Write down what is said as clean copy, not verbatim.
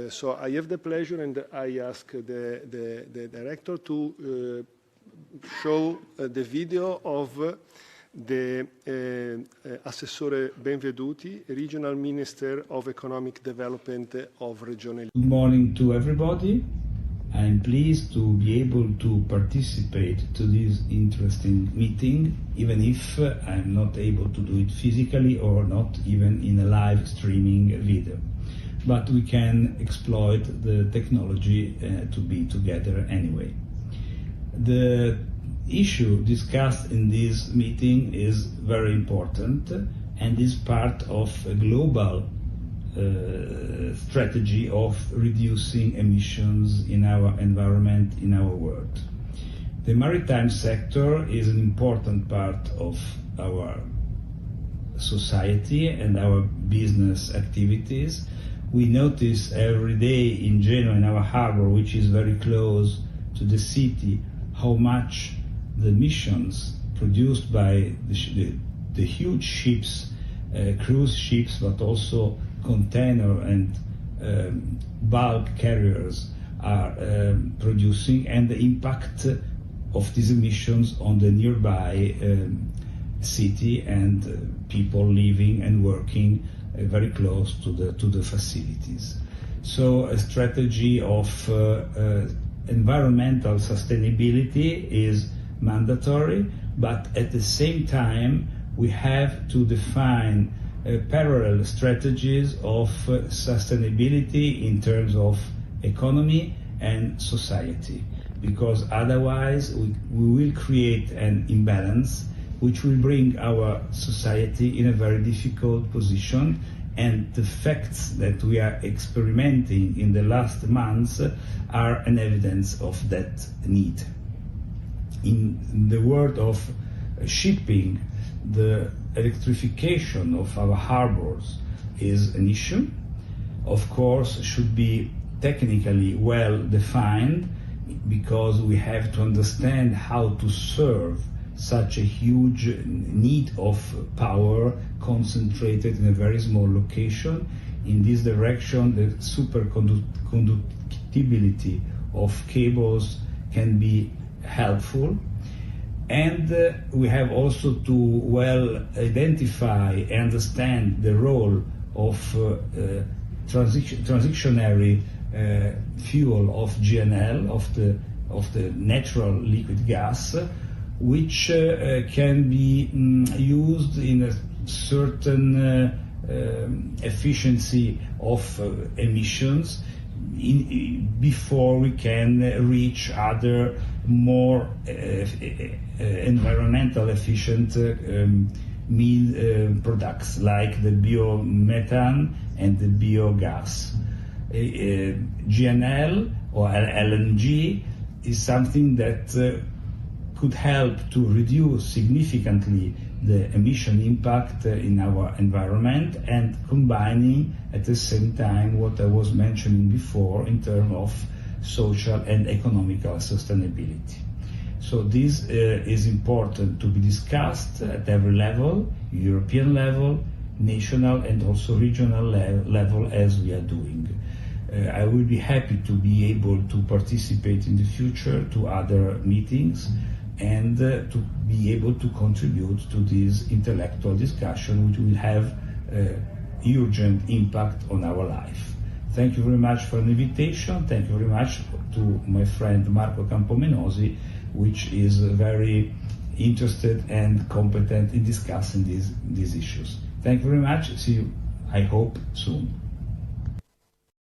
So I have the pleasure, and I ask the director to show the video of the Assessore Benveduti, Regional Minister of Economic Development of Regione. Good morning to everybody. I'm pleased to be able to participate to this interesting meeting, even if I'm not able to do it physically or not even in a live streaming video. But we can exploit the technology to be together anyway. The issue discussed in this meeting is very important and is part of a global strategy of reducing emissions in our environment, in our world. The maritime sector is an important part of our society and our business activities. We notice every day in Genoa, in our harbor, which is very close to the city, how much the emissions produced by the huge ships, cruise ships, but also container and bulk carriers are producing, and the impact of these emissions on the nearby city and people living and working very close to the facilities. So a strategy of environmental sustainability is mandatory, but at the same time we have to define parallel strategies of sustainability in terms of economy and society, because otherwise we will create an imbalance which will bring our society in a very difficult position, and the facts that we are experimenting in the last months are an evidence of that need. In the world of shipping, the electrification of our harbors is an issue. Of course, should be technically well defined, because we have to understand how to serve such a huge need of power concentrated in a very small location. In this direction, the superconductibility of cables can be helpful. And we have also to well identify and understand the role of transitionary fuel of GNL, of the natural liquid gas, which can be used in a certain efficiency of emissions before we can reach other more environmental efficient products like the biomethane and the biogas. GNL or LNG is something that could help to reduce significantly the emission impact in our environment, and combining at the same time what I was mentioning before in terms of social and economical sustainability. So this is important to be discussed at every level, European level, national and also regional level, as we are doing. I will be happy to be able to participate in the future to other meetings and to be able to contribute to this intellectual discussion, which will have urgent impact on our life. Thank you very much for the invitation. Thank you very much to my friend Marco Campomenosi, which is very interested and competent in discussing these issues. Thank you very much. See you, I hope, soon.